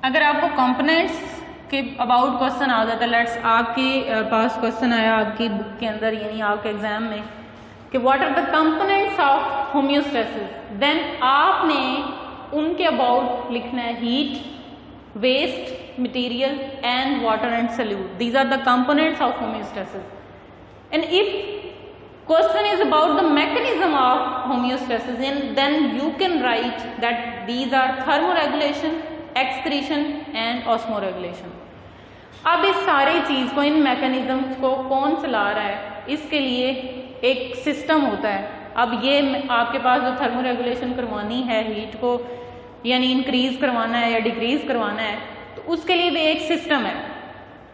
अगर आपको कंपोनेंट्स के अबाउट क्वेश्चन आ जाता है, लेट्स आपके पास क्वेश्चन आया आपकी बुक के अंदर यानी आपके एग्जाम में कि what are the components of homeostasis, then आपने उनके अबाउट लिखना है heat, waste material and water and solute. These are the components of homeostasis. And if question is about the mechanism of homeostasis, and then you can write that these are thermoregulation, excretion and osmoregulation. अब इस सारी चीज को, इन mechanisms को कौन चला रहा है, इसके लिए एक सिस्टम होता है. अब ये आपके पास जो थर्मोरेगुलेशन करवानी है, हीट को यानी इंक्रीज करवाना है या डिक्रीज करवाना है, तो उसके लिए भी एक सिस्टम है.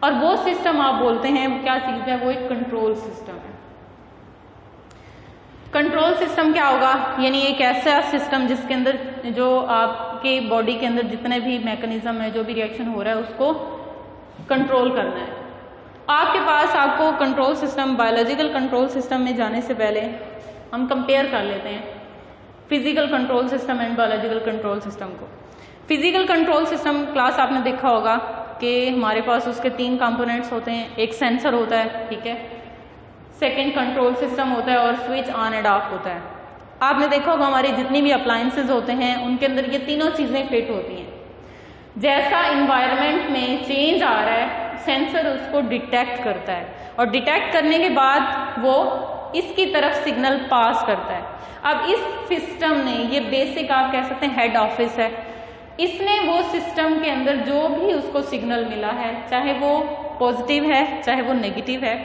और वो सिस्टम आप बोलते हैं क्या चीज है, वो एक कंट्रोल सिस्टम है. कंट्रोल सिस्टम क्या होगा, यानी एक ऐसा सिस्टम जिसके अंदर जो आपके बॉडी के अंदर जितने भी मैकेनिज्म है, जो भी रिएक्शन हो रहा है, उसको कंट्रोल करना है. आपके पास आपको control system, biological control system में जाने से पहले हम कंपेयर कर लेते हैं physical control system and biological control system को. फिजिकल कंट्रोल सिस्टम क्लास आपने देखा होगा कि हमारे पास उसके 3 कंपोनेंट्स होते हैं. एक सेंसर होता है, ठीक है, सेकेंड कंट्रोल सिस्टम होता है और स्विच ऑन एंड ऑफ होता है. आपने देखा होगा हमारी जितनी भी अप्लायंसेज होते हैं उनके अंदर ये तीनों चीज़ें फिट होती हैं. जैसा इन्वायरमेंट में चेंज आ रहा है, सेंसर उसको डिटेक्ट करता है और डिटेक्ट करने के बाद वो इसकी तरफ सिग्नल पास करता है. अब इस सिस्टम ने, ये बेसिक आप कह सकते हैं हेड ऑफिस है, इसने वो सिस्टम के अंदर जो भी उसको सिग्नल मिला है, चाहे वो पॉजिटिव है चाहे वो नेगेटिव है,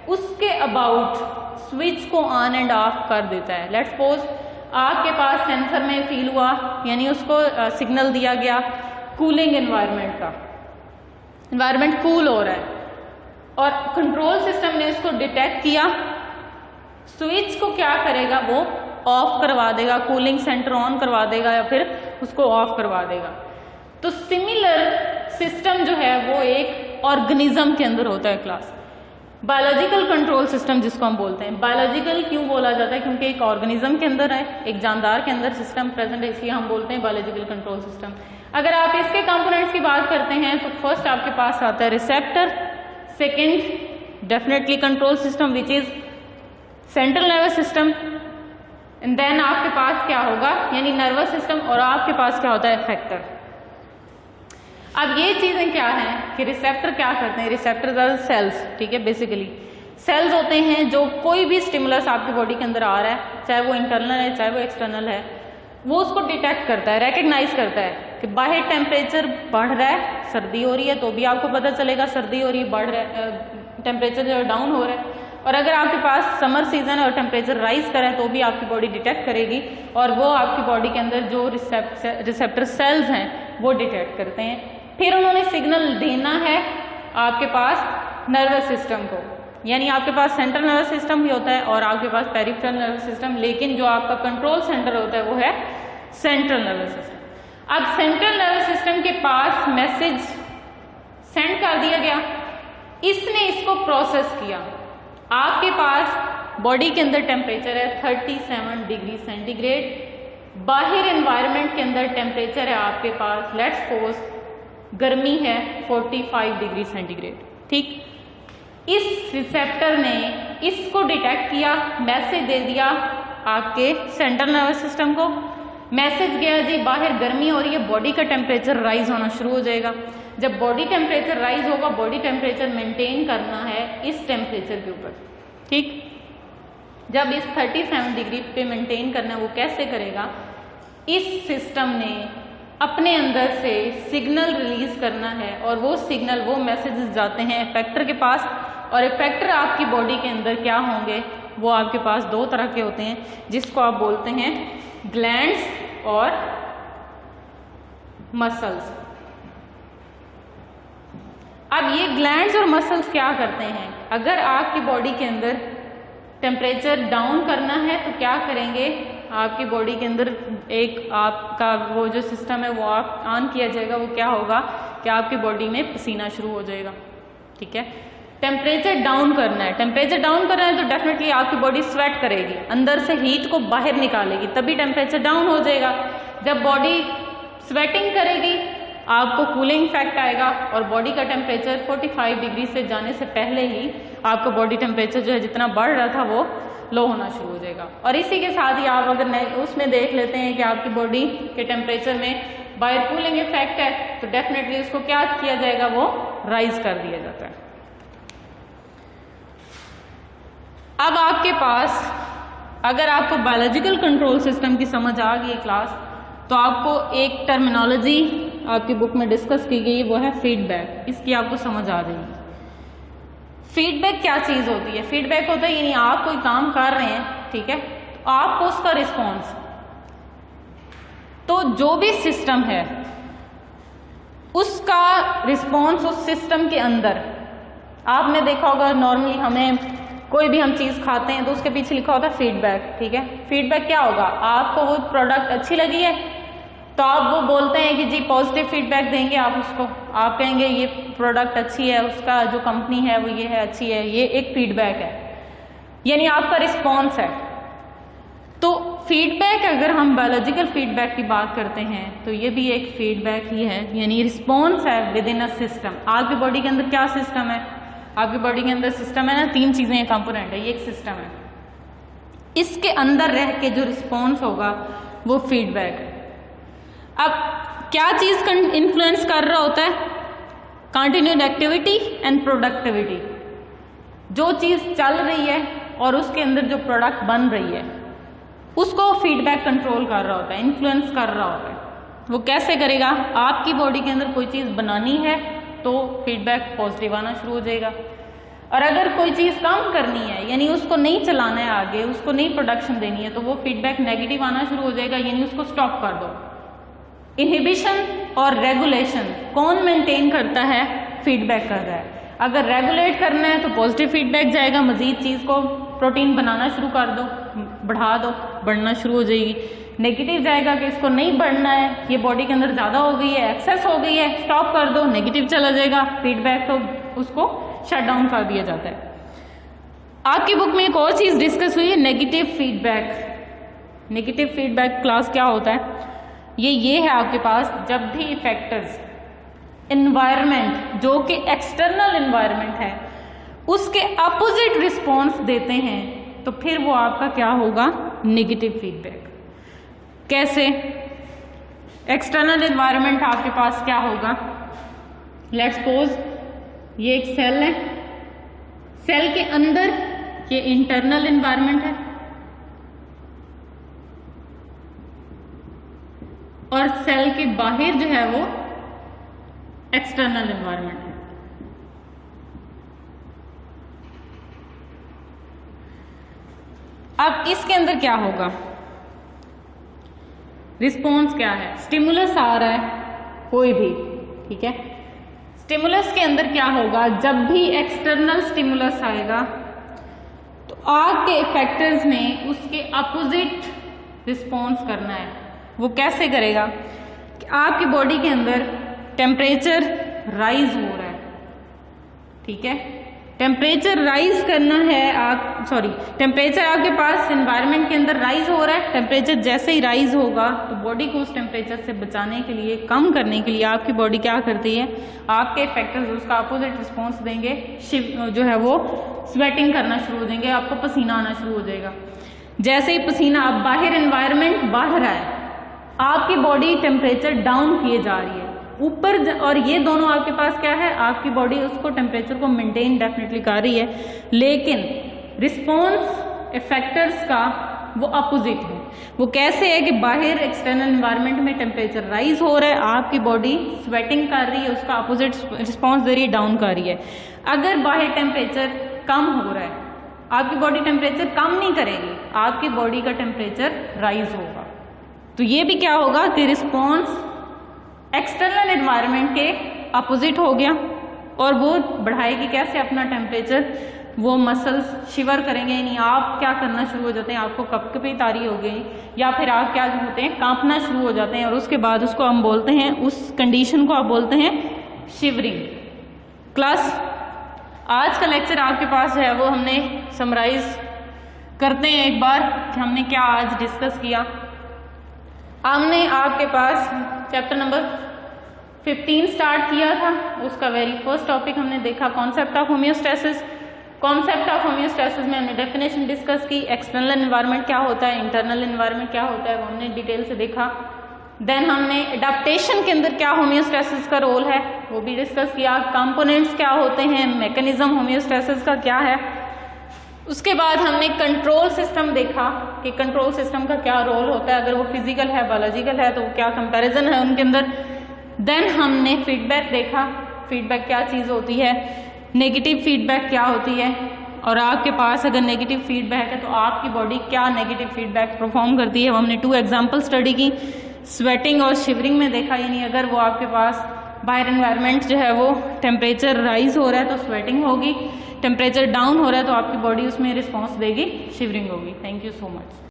उसके अबाउट स्विच को ऑन एंड ऑफ कर देता है. लेट्स सपोज आपके पास सेंसर में फील हुआ, यानी उसको सिग्नल दिया गया कूलिंग एनवायरनमेंट का, एनवायरनमेंट कूल हो रहा है और कंट्रोल सिस्टम ने उसको डिटेक्ट किया. स्विच को क्या करेगा, वो ऑफ करवा देगा, कूलिंग सेंटर ऑन करवा देगा या फिर उसको ऑफ करवा देगा. तो सिमिलर सिस्टम जो है वो एक ऑर्गेनिज्म के अंदर होता है क्लास. बायोलॉजिकल कंट्रोल सिस्टम जिसको हम बोलते हैं, बायोलॉजिकल क्यों बोला जाता है, क्योंकि एक ऑर्गेनिज्म के अंदर है, एक जानदार के अंदर सिस्टम प्रेजेंट है, इसलिए हम बोलते हैं बायोलॉजिकल कंट्रोल सिस्टम. अगर आप इसके कंपोनेंट्स की बात करते हैं तो फर्स्ट आपके पास आता है receptor, second definitely control system which is central nervous system, and then आपके पास क्या होगा, यानी नर्वस सिस्टम, और आपके पास क्या होता है, इफेक्टर. अब ये चीजें क्या हैं कि रिसेप्टर क्या करते हैं, रिसेप्टर आर सेल्स, ठीक है, बेसिकली सेल्स होते हैं जो कोई भी स्टिमुलस आपकी बॉडी के अंदर आ रहा है, चाहे वो इंटरनल है चाहे वो एक्सटर्नल है, वो उसको डिटेक्ट करता है, रिकग्नाइज करता है कि बाहर टेम्परेचर बढ़ रहा है, सर्दी हो रही है तो भी आपको पता चलेगा सर्दी हो रही है, बढ़ रहा है टेम्परेचर जो डाउन हो रहा है. और अगर आपके पास समर सीजन है और टेम्परेचर राइज कर रहा है तो भी आपकी बॉडी डिटेक्ट करेगी और वो आपकी बॉडी के अंदर जो रिसेप्टर सेल्स हैं वो डिटेक्ट करते हैं. फिर उन्होंने सिग्नल देना है आपके पास नर्वस सिस्टम को, यानी आपके पास सेंट्रल नर्वस सिस्टम भी होता है और आपके पास पेरिफेरल नर्वस सिस्टम, लेकिन जो आपका कंट्रोल सेंटर होता है वो है सेंट्रल नर्वस सिस्टम. अब सेंट्रल नर्वस सिस्टम के पास मैसेज सेंड कर दिया गया, इसने इसको प्रोसेस किया. आपके पास बॉडी के अंदर टेम्परेचर है 37 डिग्री सेंटीग्रेड, बाहर एनवायरनमेंट के अंदर टेम्परेचर है आपके पास लेट्स सपोज गर्मी है 45 डिग्री सेंटीग्रेड, ठीक. इस रिसेप्टर ने इसको डिटेक्ट किया, मैसेज दे दिया आपके सेंट्रल नर्वस सिस्टम को, मैसेज गया जी बाहर गर्मी हो रही है, बॉडी का टेम्परेचर राइज होना शुरू हो जाएगा. जब बॉडी टेम्परेचर राइज होगा, बॉडी टेम्परेचर मेंटेन करना है इस टेम्परेचर के ऊपर, ठीक. जब इस 37 डिग्री पे मेंटेन करना है, वो कैसे करेगा, इस सिस्टम ने अपने अंदर से सिग्नल रिलीज करना है और वो सिग्नल, वो मैसेजेस जाते हैं इफेक्टर के पास, और इफेक्टर आपकी बॉडी के अंदर क्या होंगे, वो आपके पास 2 तरह के होते हैं जिसको आप बोलते हैं ग्लैंड्स और मसल्स. अब ये ग्लैंड्स और मसल्स क्या करते हैं, अगर आपकी बॉडी के अंदर टेम्परेचर डाउन करना है तो क्या करेंगे, आपकी बॉडी के अंदर एक आपका वो जो सिस्टम है वो ऑन किया जाएगा, वो क्या होगा कि आपकी बॉडी में पसीना शुरू हो जाएगा, ठीक है. टेम्परेचर डाउन करना है, टेम्परेचर डाउन करना है तो डेफिनेटली आपकी बॉडी स्वेट करेगी, अंदर से हीट को बाहर निकालेगी, तभी टेम्परेचर डाउन हो जाएगा. जब बॉडी स्वेटिंग करेगी आपको कूलिंग इफेक्ट आएगा और बॉडी का टेम्परेचर 45 डिग्री से जाने से पहले ही आपका बॉडी टेम्परेचर जो है जितना बढ़ रहा था वो लो होना शुरू हो जाएगा। और इसी के साथ ही आप अगर उसमें देख लेते हैं कि आपकी बॉडी के टेम्परेचर में बाहर कूलिंग इफेक्ट है तो डेफिनेटली उसको क्या किया जाएगा, वो राइज कर दिया जाता है। अब आपके पास अगर आपको बायोलॉजिकल कंट्रोल सिस्टम की समझ आ गई क्लास, तो आपको एक टर्मिनोलॉजी आपकी बुक में डिस्कस की गई, वो है फीडबैक। इसकी आपको समझ आ जाएगी। फीडबैक क्या चीज होती है? फीडबैक होता है यानी आप कोई काम कर रहे हैं, ठीक है, तो आपको उसका रिस्पॉन्स, तो जो भी सिस्टम है उसका रिस्पॉन्स उस सिस्टम के अंदर, आपने देखा होगा नॉर्मली हमें कोई भी हम चीज खाते हैं तो उसके पीछे लिखा होता है फीडबैक, ठीक है। फीडबैक क्या होगा? आपको वो प्रोडक्ट अच्छी लगी है तो आप वो बोलते हैं कि जी पॉजिटिव फीडबैक देंगे आप उसको, आप कहेंगे ये प्रोडक्ट अच्छी है, उसका जो कंपनी है वो ये है, अच्छी है, ये एक फीडबैक है, यानी आपका रिस्पॉन्स है। तो फीडबैक, अगर हम बायोलॉजिकल फीडबैक की बात करते हैं तो ये भी एक फीडबैक ही है, यानी रिस्पॉन्स है विद इन अ सिस्टम। आपकी बॉडी के अंदर क्या सिस्टम है? आपकी बॉडी के अंदर सिस्टम है ना, 3 चीजें कंपोनेंट है, ये एक सिस्टम है। इसके अंदर रह के जो रिस्पॉन्स होगा वो फीडबैक है। अब क्या चीज इन्फ्लुएंस कर रहा होता है? Continued activity and productivity. जो चीज चल रही है और उसके अंदर जो प्रोडक्ट बन रही है उसको फीडबैक कंट्रोल कर रहा होता है, इन्फ्लुएंस कर रहा होता है। वो कैसे करेगा? आपकी बॉडी के अंदर कोई चीज बनानी है तो फीडबैक पॉजिटिव आना शुरू हो जाएगा, और अगर कोई चीज कम करनी है यानी उसको नहीं चलाना है आगे, उसको नहीं प्रोडक्शन देनी है, तो वो फीडबैक नेगेटिव आना शुरू हो जाएगा, यानी उसको स्टॉप कर दो। इनहिबिशन और रेगुलेशन कौन मेंटेन करता है? फीडबैक कर रहा है। अगर रेगुलेट करना है तो पॉजिटिव फीडबैक जाएगा, मजीद चीज को प्रोटीन बनाना शुरू कर दो, बढ़ा दो, बढ़ना शुरू हो जाएगी। नेगेटिव जाएगा कि इसको नहीं बढ़ना है, ये बॉडी के अंदर ज्यादा हो गई है, एक्सेस हो गई है, स्टॉप कर दो, नेगेटिव चला जाएगा फीडबैक, तो उसको शट डाउन कर दिया जाता है। आपकी बुक में एक और चीज डिस्कस हुई है, negative feedback. Negative feedback class क्या होता है? ये है आपके पास, जब भी फैक्टर्स एनवायरनमेंट जो कि एक्सटर्नल एनवायरनमेंट है उसके अपोजिट रिस्पॉन्स देते हैं तो फिर वो आपका क्या होगा? Negative feedback. कैसे? एक्सटर्नल एनवायरनमेंट आपके पास क्या होगा? लेट्स सपोज ये एक सेल है, सेल के अंदर ये इंटरनल एनवायरनमेंट है और सेल के बाहर जो है वो एक्सटर्नल एनवायरनमेंट है। अब इसके अंदर क्या होगा? रिस्पॉन्स क्या है? स्टिमुलस आ रहा है कोई भी, ठीक है। स्टिमुलस के अंदर क्या होगा? जब भी एक्सटर्नल स्टिमुलस आएगा तो आपके इफेक्टर्स ने उसके अपोजिट रिस्पॉन्स करना है। वो कैसे करेगा? कि आपकी बॉडी के अंदर टेम्परेचर राइज हो रहा है, ठीक है। टेम्परेचर राइज करना है, टेम्परेचर आपके पास एनवायरनमेंट के अंदर राइज हो रहा है। टेम्परेचर जैसे ही राइज होगा तो बॉडी को उस टेम्परेचर से बचाने के लिए, कम करने के लिए आपकी बॉडी क्या करती है? आपके फैक्टर्स उसका अपोजिट रिस्पॉन्स देंगे, जो है वो स्वेटिंग करना शुरू हो जाएंगे, आपको पसीना आना शुरू हो जाएगा। जैसे ही पसीना, अब बाहर एनवायरनमेंट बढ़ रहा है, आपकी बॉडी टेम्परेचर डाउन किए जा रही है ऊपर, और ये दोनों आपके पास क्या है? आपकी बॉडी उसको टेम्परेचर को मेंटेन डेफिनेटली कर रही है, लेकिन रिस्पॉन्स इफेक्टर्स का वो अपोजिट है। वो कैसे है कि बाहर एक्सटर्नल एनवायरनमेंट में टेम्परेचर राइज हो रहा है, आपकी बॉडी स्वेटिंग कर रही है, उसका अपोजिट रिस्पॉन्स दे रही है, डाउन कर रही है। अगर बाहर टेम्परेचर कम हो रहा है, आपकी बॉडी टेम्परेचर कम नहीं करेगी, आपकी बॉडी का टेम्परेचर राइज होगा। तो ये भी क्या होगा कि रिस्पॉन्स एक्सटर्नल एनवायरनमेंट के अपोजिट हो गया, और वो बढ़ाएगी कैसे अपना टेम्परेचर? वो मसल्स शिवर करेंगे, यानी आप क्या करना शुरू हो जाते हैं, आपको कपकपी तारी हो गई, या फिर आप क्या होते हैं? कांपना शुरू हो जाते हैं, और उसके बाद उसको हम बोलते हैं, उस कंडीशन को आप बोलते हैं शिवरिंग। क्लास आज का लेक्चर आपके पास है वो हमने समराइज करते हैं एक बार कि हमने क्या आज डिस्कस किया। हमने आपके पास चैप्टर नंबर 15 स्टार्ट किया था, उसका वेरी फर्स्ट टॉपिक हमने देखा concept of homeostasis. Concept of homeostasis में हमने डेफिनेशन डिस्कस की, एक्सटर्नल एनवायरनमेंट क्या होता है, इंटरनल एनवायरनमेंट क्या होता है, वो हमने डिटेल से देखा। देन हमने एडाप्टेशन के अंदर क्या होम्योस्टेसिस का रोल है वो भी डिस्कस किया, कंपोनेंट्स क्या होते हैं, मैकेनिज्म होम्योस्टेसिस का क्या है। उसके बाद हमने कंट्रोल सिस्टम देखा कि कंट्रोल सिस्टम का क्या रोल होता है, अगर वो फिजिकल है बायोलॉजिकल है तो क्या कंपैरिजन है उनके अंदर। देन हमने फीडबैक देखा, फीडबैक क्या चीज़ होती है, नेगेटिव फीडबैक क्या होती है, और आपके पास अगर नेगेटिव फीडबैक है तो आपकी बॉडी क्या नेगेटिव फीडबैक परफॉर्म करती है, वो हमने 2 एग्जाम्पल स्टडी की, स्वेटिंग और शिवरिंग में देखा। यानी अगर वो आपके पास बाहर एनवायरनमेंट जो है वो टेम्परेचर राइज हो रहा है तो स्वेटिंग होगी, टेम्परेचर डाउन हो रहा है तो आपकी बॉडी उसमें रिस्पॉन्स देगी, शिवरिंग होगी। Thank you so much.